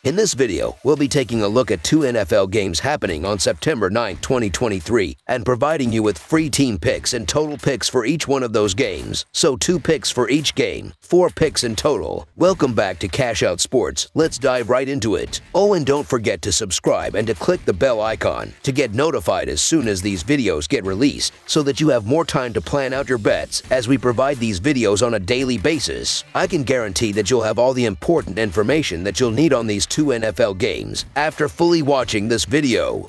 In this video, we'll be taking a look at two NFL games happening on September 9, 2023, and providing you with free team picks and total picks for each one of those games. So 2 picks for each game, 4 picks in total. Welcome back to Cash Out Sports. Let's dive right into it. Oh, and don't forget to subscribe and to click the bell icon to get notified as soon as these videos get released, so that you have more time to plan out your bets as we provide these videos on a daily basis. I can guarantee that you'll have all the important information that you'll need on these 2 NFL games after fully watching this video.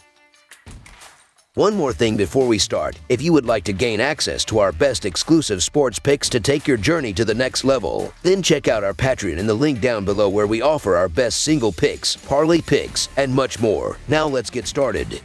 One more thing before we start. If you would like to gain access to our best exclusive sports picks to take your journey to the next level, then check out our Patreon in the link down below, where we offer our best single picks, parlay picks, and much more. Now let's get started.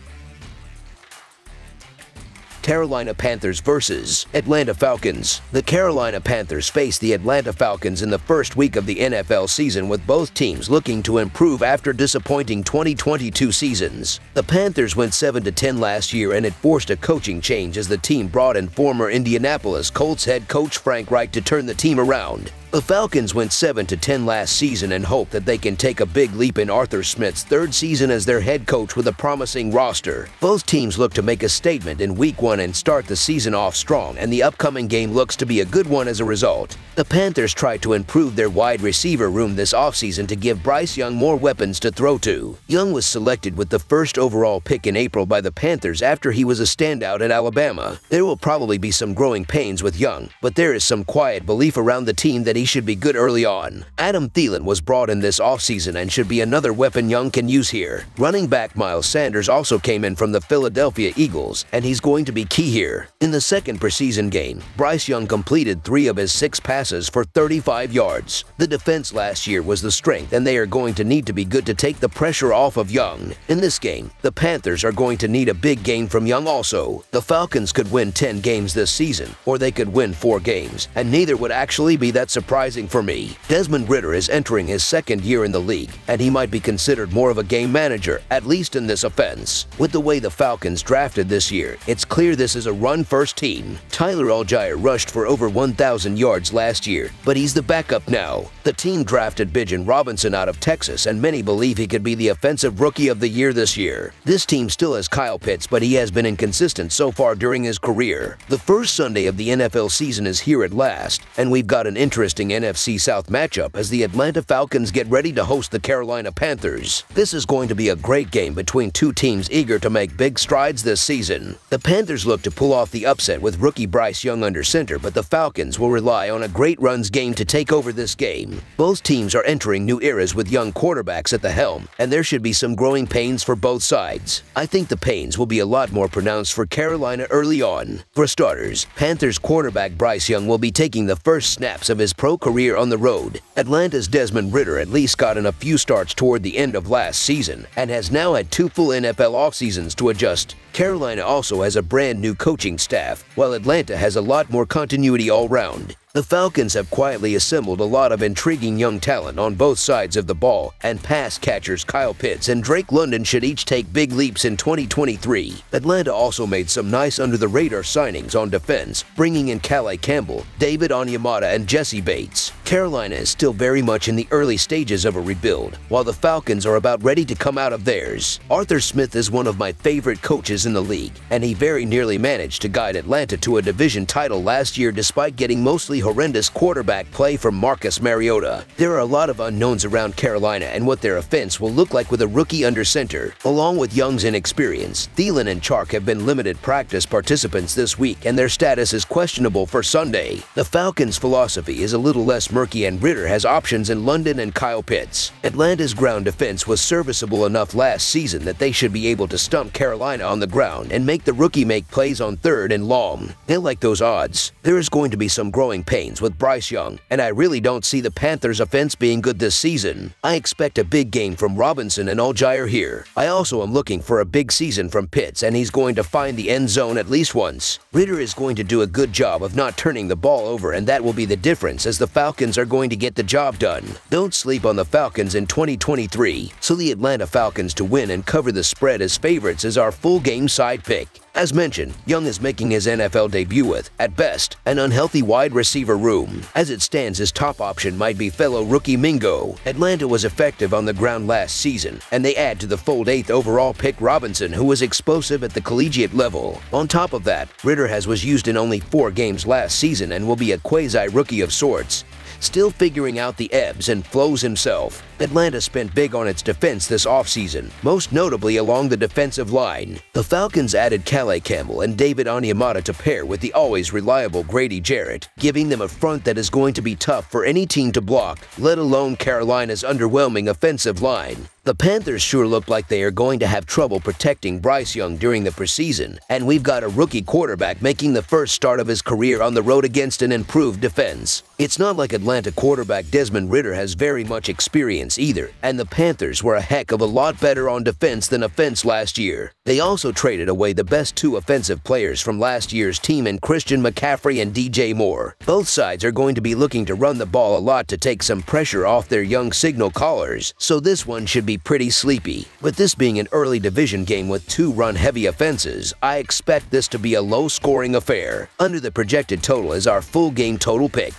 Carolina Panthers versus Atlanta Falcons. The Carolina Panthers face the Atlanta Falcons in the first week of the NFL season, with both teams looking to improve after disappointing 2022 seasons. The Panthers went 7-10 last year, and it forced a coaching change as the team brought in former Indianapolis Colts head coach Frank Reich to turn the team around. The Falcons went 7-10 last season and hope that they can take a big leap in Arthur Smith's 3rd season as their head coach with a promising roster. Both teams look to make a statement in Week 1 and start the season off strong, and the upcoming game looks to be a good one as a result. The Panthers tried to improve their wide receiver room this offseason to give Bryce Young more weapons to throw to. Young was selected with the 1st overall pick in April by the Panthers after he was a standout at Alabama. There will probably be some growing pains with Young, but there is some quiet belief around the team that he should be good early on. Adam Thielen was brought in this offseason and should be another weapon Young can use here. Running back Miles Sanders also came in from the Philadelphia Eagles, and he's going to be key here. In the 2nd preseason game, Bryce Young completed 3 of his 6 passes for 35 yards. The defense last year was the strength, and they are going to need to be good to take the pressure off of Young. In this game, the Panthers are going to need a big game from Young also. The Falcons could win 10 games this season, or they could win 4 games, and neither would actually be that surprising for me. Desmond Ridder is entering his 2nd year in the league, and he might be considered more of a game manager, at least in this offense. With the way the Falcons drafted this year, it's clear this is a run-first team. Tyler Allgeier rushed for over 1,000 yards last year, but he's the backup now. The team drafted Bijan Robinson out of Texas, and many believe he could be the offensive rookie of the year this year. This team still has Kyle Pitts, but he has been inconsistent so far during his career. The first Sunday of the NFL season is here at last, and we've got an interesting NFC South matchup as the Atlanta Falcons get ready to host the Carolina Panthers. This is going to be a great game between two teams eager to make big strides this season. The Panthers look to pull off the upset with rookie Bryce Young under center, but the Falcons will rely on a great runs game to take over this game. Both teams are entering new eras with young quarterbacks at the helm, and there should be some growing pains for both sides. I think the pains will be a lot more pronounced for Carolina early on. For starters, Panthers quarterback Bryce Young will be taking the first snaps of his pro career on the road. Atlanta's Desmond Ridder at least got in a few starts toward the end of last season and has now had 2 full NFL offseasons to adjust. Carolina also has a brand new coaching staff, while Atlanta has a lot more continuity all round. The Falcons have quietly assembled a lot of intriguing young talent on both sides of the ball, and pass catchers Kyle Pitts and Drake London should each take big leaps in 2023. Atlanta also made some nice under-the-radar signings on defense, bringing in Calais Campbell, David Onyemata, and Jesse Bates. Carolina is still very much in the early stages of a rebuild, while the Falcons are about ready to come out of theirs. Arthur Smith is one of my favorite coaches in the league, and he very nearly managed to guide Atlanta to a division title last year despite getting mostly horrendous quarterback play from Marcus Mariota. There are a lot of unknowns around Carolina and what their offense will look like with a rookie under center. Along with Young's inexperience, Thielen and Chark have been limited practice participants this week, and their status is questionable for Sunday. The Falcons' philosophy is a little less murky, and Ridder has options in London and Kyle Pitts. Atlanta's ground defense was serviceable enough last season that they should be able to stump Carolina on the ground and make the rookie make plays on 3rd and long. They like those odds. There is going to be some growing pains with Bryce Young, and I really don't see the Panthers' offense being good this season. I expect a big game from Robinson and Allgeier here. I also am looking for a big season from Pitts, and he's going to find the end zone at least once. Ridder is going to do a good job of not turning the ball over, and that will be the difference as the Falcons are going to get the job done. Don't sleep on the Falcons in 2023, so the Atlanta Falcons to win and cover the spread as favorites is our full game game side pick. As mentioned, Young is making his NFL debut with, at best, an unhealthy wide receiver room. As it stands, his top option might be fellow rookie Mingo. Atlanta was effective on the ground last season, and they add to the fold 8th overall pick Robinson, who was explosive at the collegiate level. On top of that, Ritter was used in only 4 games last season and will be a quasi-rookie of sorts. Still figuring out the ebbs and flows himself, Atlanta spent big on its defense this offseason, most notably along the defensive line. The Falcons added Calais Campbell and David Onyemata to pair with the always reliable Grady Jarrett, giving them a front that is going to be tough for any team to block, let alone Carolina's underwhelming offensive line. The Panthers sure look like they are going to have trouble protecting Bryce Young during the preseason, and we've got a rookie quarterback making the first start of his career on the road against an improved defense. It's not like Atlanta quarterback Desmond Ritter has very much experience either, and the Panthers were a heck of a lot better on defense than offense last year. They also traded away the best 2 offensive players from last year's team in Christian McCaffrey and DJ Moore. Both sides are going to be looking to run the ball a lot to take some pressure off their young signal callers, so this one should be pretty sleepy. With this being an early division game with 2 run-heavy offenses, I expect this to be a low-scoring affair. Under the projected total is our full game total pick.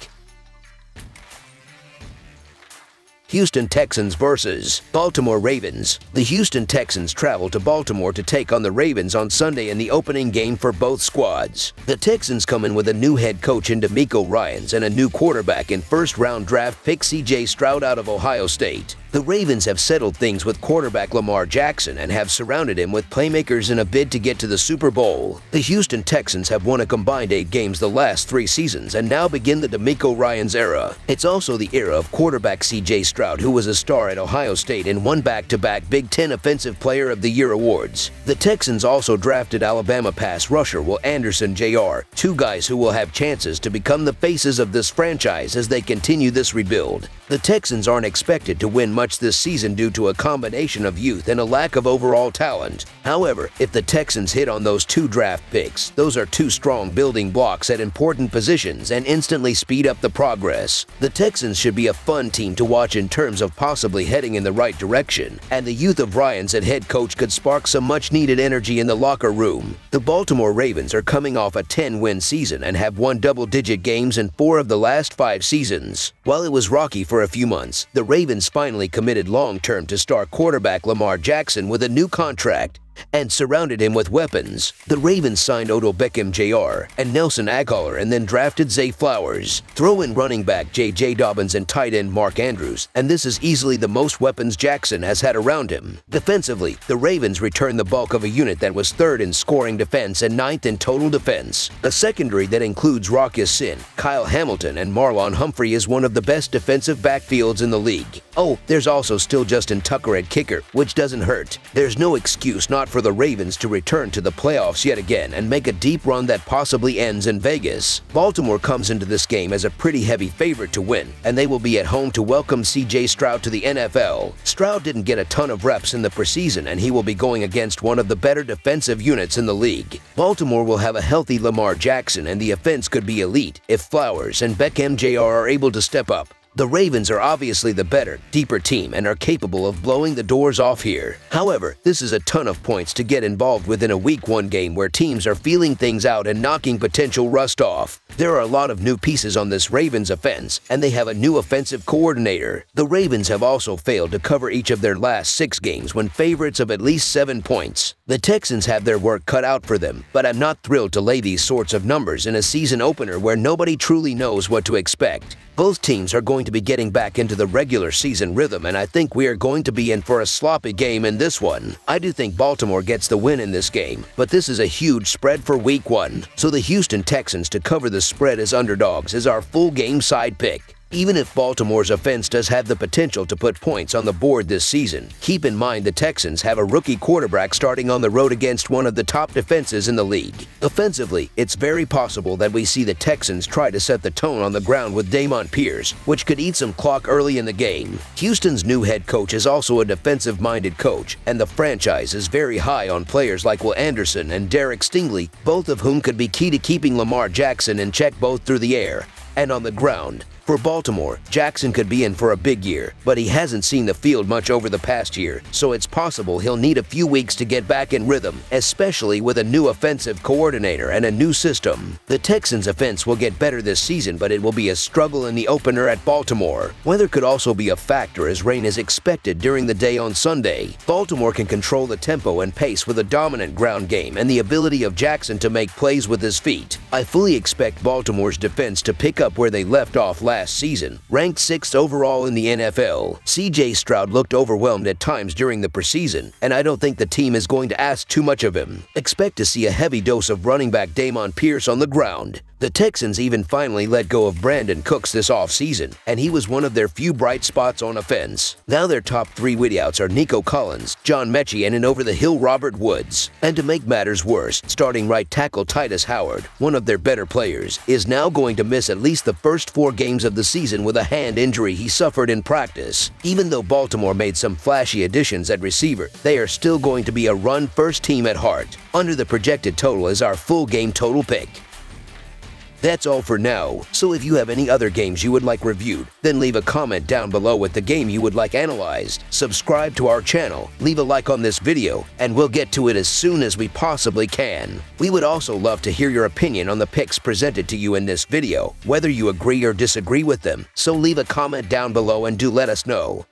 Houston Texans vs. Baltimore Ravens. The Houston Texans travel to Baltimore to take on the Ravens on Sunday in the opening game for both squads. The Texans come in with a new head coach in DeMeco Ryans and a new quarterback in first-round draft pick C.J. Stroud out of Ohio State. The Ravens have settled things with quarterback Lamar Jackson and have surrounded him with playmakers in a bid to get to the Super Bowl. The Houston Texans have won a combined 8 games the last 3 seasons and now begin the DeMeco Ryans era. It's also the era of quarterback C.J. Stroud, who was a star at Ohio State and won back-to-back Big Ten Offensive Player of the Year awards. The Texans also drafted Alabama pass rusher Will Anderson Jr., 2 guys who will have chances to become the faces of this franchise as they continue this rebuild. The Texans aren't expected to win much this season due to a combination of youth and a lack of overall talent. However, if the Texans hit on those 2 draft picks, those are 2 strong building blocks at important positions and instantly speed up the progress. The Texans should be a fun team to watch in terms of possibly heading in the right direction, and the youth of Ryans at head coach could spark some much-needed energy in the locker room. The Baltimore Ravens are coming off a 10-win season and have won double-digit games in 4 of the last 5 seasons. While it was rocky for a few months, the Ravens finally committed long-term to star quarterback Lamar Jackson with a new contract and surrounded him with weapons. The Ravens signed Odell Beckham Jr. and Nelson Aguilar and then drafted Zay Flowers. Throw in running back J.J. Dobbins and tight end Mark Andrews, and this is easily the most weapons Jackson has had around him. Defensively, the Ravens returned the bulk of a unit that was 3rd in scoring defense and 9th in total defense. A secondary that includes Rock Sin, Kyle Hamilton, and Marlon Humphrey is one of the best defensive backfields in the league. Oh, there's also still Justin Tucker at kicker, which doesn't hurt. There's no excuse not for the Ravens to return to the playoffs yet again and make a deep run that possibly ends in Vegas. Baltimore comes into this game as a pretty heavy favorite to win, and they will be at home to welcome C.J. Stroud to the NFL. Stroud didn't get a ton of reps in the preseason, and he will be going against one of the better defensive units in the league. Baltimore will have a healthy Lamar Jackson, and the offense could be elite if Flowers and Beckham Jr. are able to step up. The Ravens are obviously the better, deeper team and are capable of blowing the doors off here. However, this is a ton of points to get involved with in a Week 1 game where teams are feeling things out and knocking potential rust off. There are a lot of new pieces on this Ravens offense, and they have a new offensive coordinator. The Ravens have also failed to cover each of their last 6 games when favorites of at least 7 points. The Texans have their work cut out for them, but I'm not thrilled to lay these sorts of numbers in a season opener where nobody truly knows what to expect. Both teams are going to be getting back into the regular season rhythm, and I think we are going to be in for a sloppy game in this one. I do think Baltimore gets the win in this game, but this is a huge spread for Week 1. So the Houston Texans to cover the spread as underdogs is our full game side pick. Even if Baltimore's offense does have the potential to put points on the board this season, keep in mind the Texans have a rookie quarterback starting on the road against one of the top defenses in the league. Offensively, it's very possible that we see the Texans try to set the tone on the ground with Dameon Pierce, which could eat some clock early in the game. Houston's new head coach is also a defensive-minded coach, and the franchise is very high on players like Will Anderson and Derek Stingley, both of whom could be key to keeping Lamar Jackson in check both through the air and on the ground. For Baltimore, Jackson could be in for a big year, but he hasn't seen the field much over the past year, so it's possible he'll need a few weeks to get back in rhythm, especially with a new offensive coordinator and a new system. The Texans' offense will get better this season, but it will be a struggle in the opener at Baltimore. Weather could also be a factor as rain is expected during the day on Sunday. Baltimore can control the tempo and pace with a dominant ground game and the ability of Jackson to make plays with his feet. I fully expect Baltimore's defense to pick up where they left off last season. Ranked 6th overall in the NFL, C.J. Stroud looked overwhelmed at times during the preseason, and I don't think the team is going to ask too much of him. Expect to see a heavy dose of running back Dameon Pierce on the ground. The Texans even finally let go of Brandon Cooks this offseason, and he was one of their few bright spots on offense. Now their top 3 wideouts are Nico Collins, John Mechie, and an over-the-hill Robert Woods. And to make matters worse, starting right tackle Titus Howard, one of their better players, is now going to miss at least the first 4 games of the season with a hand injury he suffered in practice. Even though Baltimore made some flashy additions at receiver, they are still going to be a run-first team at heart. Under the projected total is our full game total pick. That's all for now, so if you have any other games you would like reviewed, then leave a comment down below with the game you would like analyzed. Subscribe to our channel, leave a like on this video, and we'll get to it as soon as we possibly can. We would also love to hear your opinion on the picks presented to you in this video, whether you agree or disagree with them, so leave a comment down below and do let us know.